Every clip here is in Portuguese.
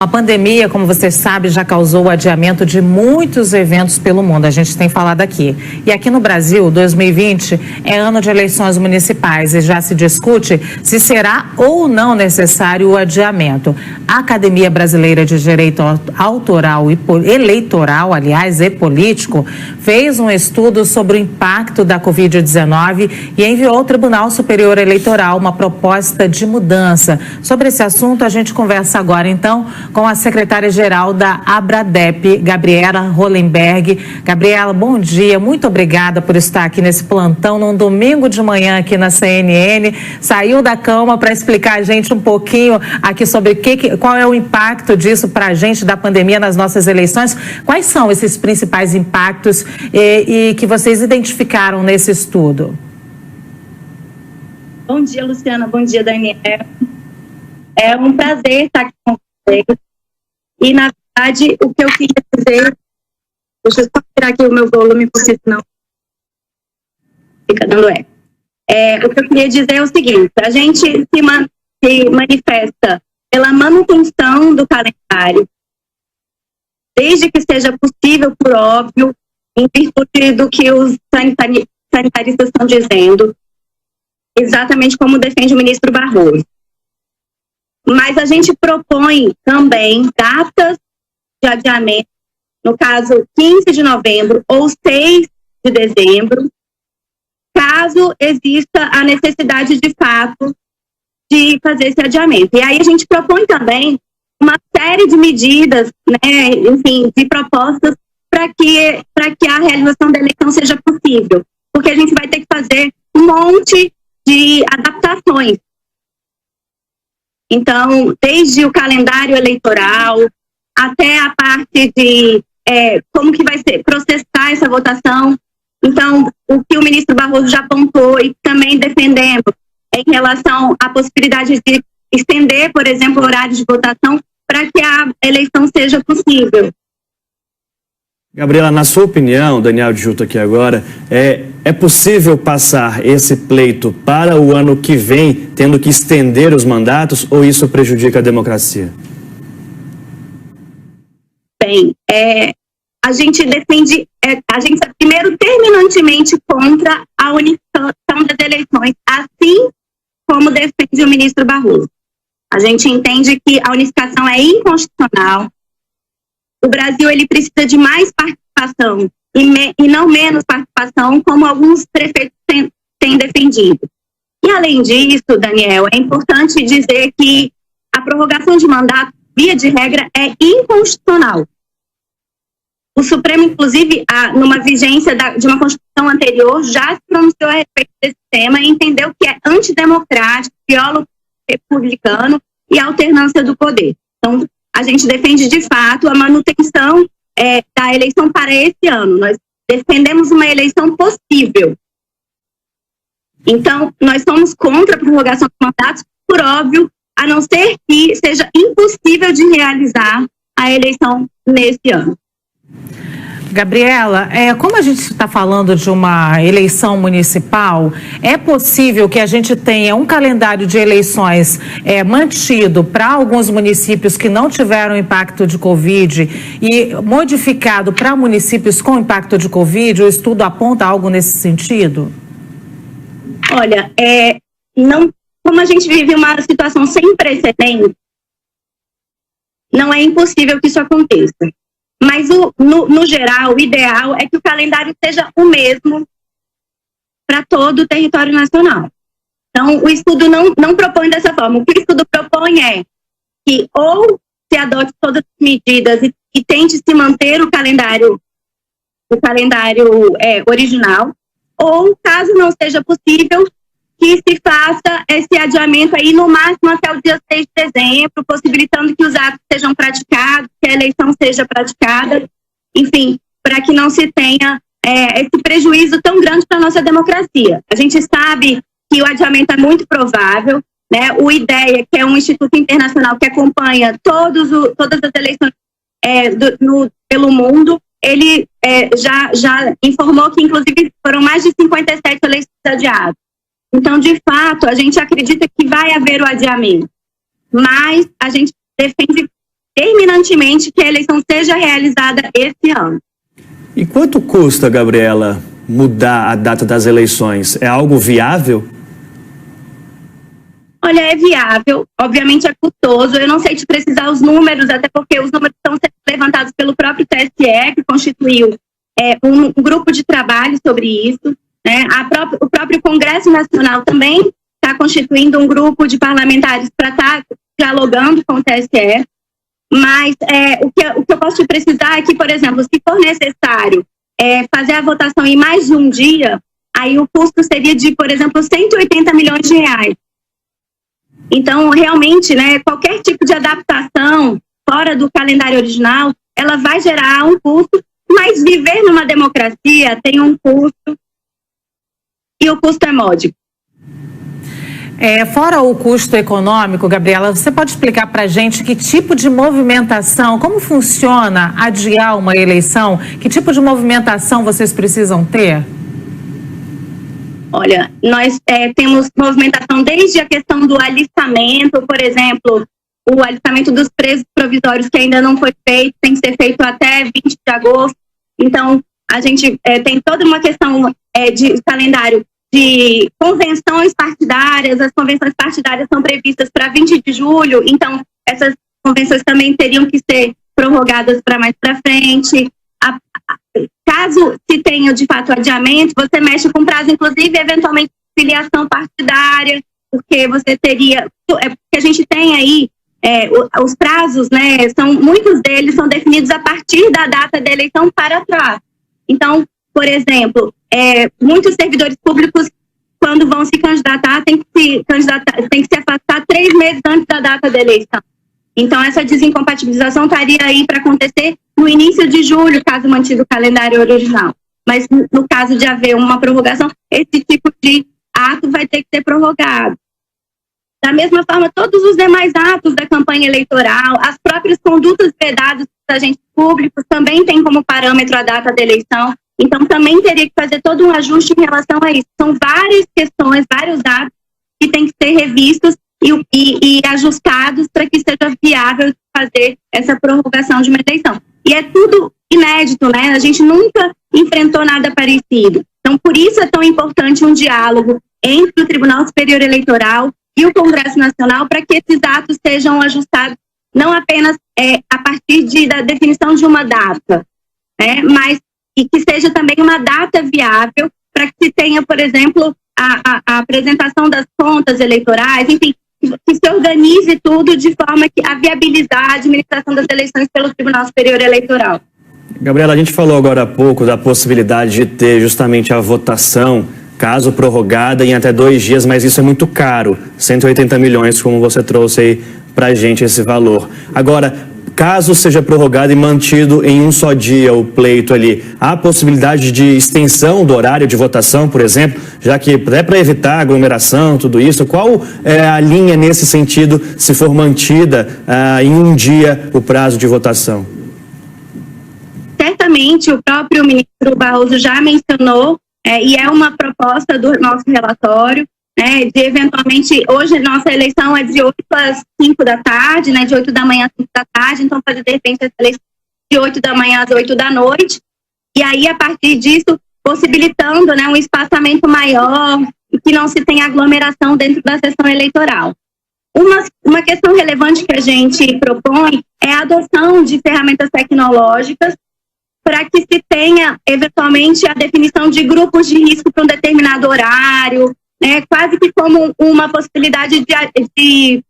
A pandemia, como você sabe, já causou o adiamento de muitos eventos pelo mundo, a gente tem falado aqui. E aqui no Brasil, 2020 é ano de eleições municipais e já se discute se será ou não necessário o adiamento. A Academia Brasileira de Direito Autoral e Eleitoral, aliás, e Político, fez um estudo sobre o impacto da Covid-19 e enviou ao Tribunal Superior Eleitoral uma proposta de mudança. Sobre esse assunto, a gente conversa agora, então, com a secretária-geral da Abradep, Gabriela Hollenberg. Gabriela, bom dia, muito obrigada por estar aqui nesse plantão, num domingo de manhã aqui na CNN. Saiu da cama para explicar a gente um pouquinho aqui sobre qual é o impacto disso para a gente, da pandemia nas nossas eleições. Quais são esses principais impactos e que vocês identificaram nesse estudo? Bom dia, Luciana. Bom dia, Daniel. É um prazer estar aqui com vocês. E, na verdade, o que eu queria dizer... Deixa eu só tirar aqui o meu volume, porque senão fica dando eco. O que eu queria dizer é o seguinte: a gente se manifesta pela manutenção do calendário, desde que seja possível, por óbvio, em virtude do que os sanitaristas estão dizendo, exatamente como defende o ministro Barroso. Mas a gente propõe também datas de adiamento, no caso 15 de novembro ou 6 de dezembro, caso exista a necessidade de fato de fazer esse adiamento. E aí a gente propõe também uma série de medidas, né, enfim, de propostas para que a realização da eleição seja possível, porque a gente vai ter que fazer um monte de adaptações. Então, desde o calendário eleitoral até a parte de como que vai ser processar essa votação. Então, o que o ministro Barroso já apontou e também defendendo em relação à possibilidade de estender, por exemplo, o horário de votação para que a eleição seja possível. Gabriela, na sua opinião, Daniel Adjuto aqui agora, é possível passar esse pleito para o ano que vem, tendo que estender os mandatos, ou isso prejudica a democracia? Bem, a gente defende, a gente é primeiro terminantemente contra a unificação das eleições, assim como defende o ministro Barroso. A gente entende que a unificação é inconstitucional. O Brasil, ele precisa de mais participação e não menos participação, como alguns prefeitos têm defendido. E, além disso, Daniel, é importante dizer que a prorrogação de mandato, via de regra, é inconstitucional. O Supremo, inclusive, numa vigência de uma Constituição anterior, já se pronunciou a respeito desse tema e entendeu que é antidemocrático, viola o republicano e a alternância do poder. Então, a gente defende, de fato, a manutenção da eleição para esse ano. Nós defendemos uma eleição possível. Então, nós somos contra a prorrogação de mandatos, por óbvio, a não ser que seja impossível de realizar a eleição nesse ano. Gabriela, como a gente está falando de uma eleição municipal, é possível que a gente tenha um calendário de eleições mantido para alguns municípios que não tiveram impacto de Covid e modificado para municípios com impacto de Covid? O estudo aponta algo nesse sentido? Olha, como a gente vive uma situação sem precedentes, não é impossível que isso aconteça. Mas, no geral, o ideal é que o calendário seja o mesmo para todo o território nacional. Então, o estudo não propõe dessa forma. O que o estudo propõe é que ou se adote todas as medidas e tente se manter o calendário original, ou, caso não seja possível, que se faça esse adiamento aí no máximo até o dia 6 de dezembro, possibilitando que os atos sejam praticados, que a eleição seja praticada, enfim, para que não se tenha esse prejuízo tão grande para a nossa democracia. A gente sabe que o adiamento é muito provável, né? O IDEA, que é um instituto internacional que acompanha todas as eleições pelo mundo, ele já informou que, inclusive, foram mais de 57 eleições adiadas. Então, de fato, a gente acredita que vai haver o adiamento, mas a gente defende terminantemente terminantemente que a eleição seja realizada esse ano. E quanto custa, Gabriela, mudar a data das eleições? É algo viável? Olha, é viável, obviamente é custoso, eu não sei te precisar os números, até porque os números estão sendo levantados pelo próprio TSE, que constituiu um grupo de trabalho sobre isso, né? O próprio Congresso Nacional também está constituindo um grupo de parlamentares para estar dialogando com o TSE, mas o que eu posso te precisar é que, por exemplo, se for necessário fazer a votação em mais de um dia, aí o custo seria de, por exemplo, 180 milhões de reais. Então, realmente, né, qualquer tipo de adaptação fora do calendário original, ela vai gerar um custo, mas viver numa democracia tem um custo, e o custo é módico. Fora o custo econômico, Gabriela, você pode explicar para a gente que tipo de movimentação, como funciona adiar uma eleição? Que tipo de movimentação vocês precisam ter? Olha, nós temos movimentação desde a questão do alistamento, por exemplo, o alistamento dos presos provisórios que ainda não foi feito, tem que ser feito até 20 de agosto. Então, a gente tem toda uma questão de calendário de convenções partidárias. As convenções partidárias são previstas para 20 de julho, então essas convenções também teriam que ser prorrogadas para mais para frente. Caso se tenha, de fato, adiamento, você mexe com prazo, inclusive, eventualmente, filiação partidária, porque você teria... porque a gente tem aí, os prazos, né, muitos deles são definidos a partir da data da eleição para trás. Então, por exemplo, muitos servidores públicos, quando vão se candidatar, tem que se afastar 3 meses antes da data da eleição. Então, essa desincompatibilização estaria aí para acontecer no início de julho, caso mantido o calendário original. Mas, no caso de haver uma prorrogação, esse tipo de ato vai ter que ser prorrogado. Da mesma forma, todos os demais atos da campanha eleitoral, as próprias condutas vedadas dos agentes públicos também têm como parâmetro a data da eleição. Então, também teria que fazer todo um ajuste em relação a isso. São várias questões, vários atos que têm que ser revistos e ajustados para que seja viável fazer essa prorrogação de uma eleição. E é tudo inédito, né? A gente nunca enfrentou nada parecido. Então, por isso é tão importante um diálogo entre o Tribunal Superior Eleitoral e o Congresso Nacional para que esses atos sejam ajustados não apenas a partir da definição de uma data, né? Mas e que seja também uma data viável para que se tenha, por exemplo, a apresentação das contas eleitorais, enfim, que se organize tudo de forma que a viabilizar a administração das eleições pelo Tribunal Superior Eleitoral. Gabriela, a gente falou agora há pouco da possibilidade de ter justamente a votação, caso prorrogada, em até 2 dias, mas isso é muito caro, 180 milhões, como você trouxe aí pra gente esse valor. Agora, caso seja prorrogado e mantido em um só dia o pleito ali, há possibilidade de extensão do horário de votação, por exemplo, já que é para evitar aglomeração, tudo isso, qual é a linha nesse sentido, se for mantida em um dia o prazo de votação? Certamente, o próprio ministro Barroso já mencionou, e é uma proposta do nosso relatório, de eventualmente, hoje nossa eleição é de 8 às 5 da tarde, né, de 8 da manhã às 5 da tarde, então fazer de repente essa eleição de 8 da manhã às 8 da noite, e aí a partir disso, possibilitando, né, um espaçamento maior, e que não se tenha aglomeração dentro da sessão eleitoral. Uma questão relevante que a gente propõe é a adoção de ferramentas tecnológicas para que se tenha, eventualmente, a definição de grupos de risco para um determinado horário, quase que como uma possibilidade de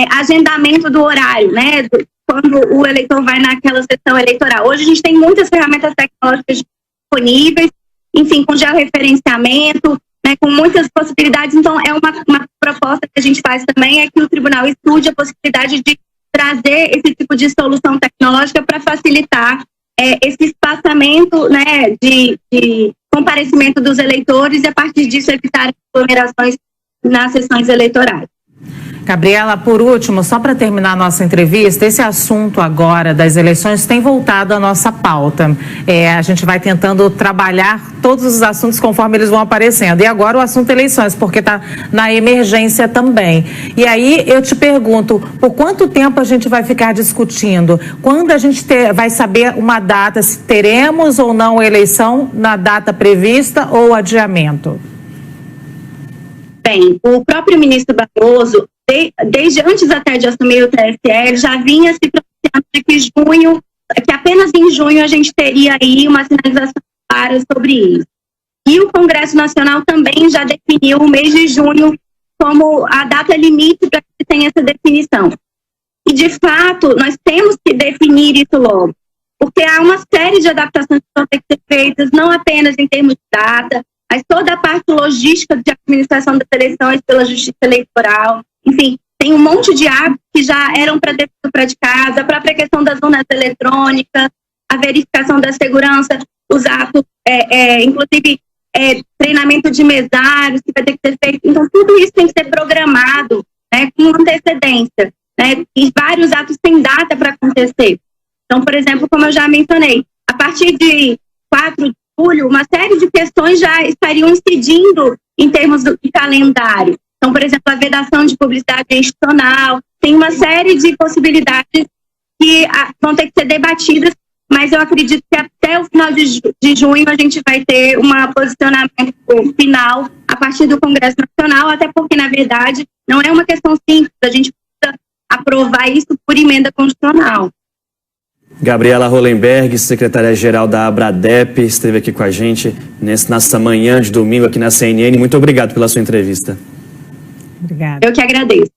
agendamento do horário, né, quando o eleitor vai naquela sessão eleitoral. Hoje a gente tem muitas ferramentas tecnológicas disponíveis, enfim, com georreferenciamento, né, com muitas possibilidades. Então, é uma proposta que a gente faz também, é que o tribunal estude a possibilidade de trazer esse tipo de solução tecnológica para facilitar esse espaçamento, né, de comparecimento dos eleitores e, a partir disso, evitar aglomerações nas sessões eleitorais. Gabriela, por último, só para terminar a nossa entrevista, esse assunto agora das eleições tem voltado à nossa pauta. A gente vai tentando trabalhar todos os assuntos conforme eles vão aparecendo. E agora o assunto eleições, porque está na emergência também. E aí eu te pergunto, por quanto tempo a gente vai ficar discutindo? Quando a gente vai saber uma data, se teremos ou não eleição na data prevista ou adiamento? Bem, o próprio ministro Barroso, desde antes até de assumir o TSE, já vinha se pronunciando de que apenas em junho a gente teria aí uma sinalização clara sobre isso. E o Congresso Nacional também já definiu o mês de junho como a data limite para que se tenha essa definição. E, de fato, nós temos que definir isso logo, porque há uma série de adaptações que vão ter que ser feitas, não apenas em termos de data, mas toda a parte logística de administração das eleições pela Justiça Eleitoral. Enfim, tem um monte de atos que já eram para ter sido praticados, a própria questão das urnas eletrônicas, a verificação da segurança, os atos, inclusive treinamento de mesários que vai ter que ser feito. Então, tudo isso tem que ser programado, né, com antecedência, né, e vários atos têm data para acontecer. Então, por exemplo, como eu já mencionei, a partir de 4 de julho, uma série de questões já estariam incidindo em termos de calendário. Então, por exemplo, a vedação de publicidade institucional, tem uma série de possibilidades que vão ter que ser debatidas, mas eu acredito que até o final de junho a gente vai ter um posicionamento final a partir do Congresso Nacional, até porque, na verdade, não é uma questão simples, a gente precisa aprovar isso por emenda constitucional. Gabriela Hollenberg, secretária-geral da Abradep, esteve aqui com a gente nessa manhã de domingo aqui na CNN. Muito obrigado pela sua entrevista. Obrigada. Eu que agradeço.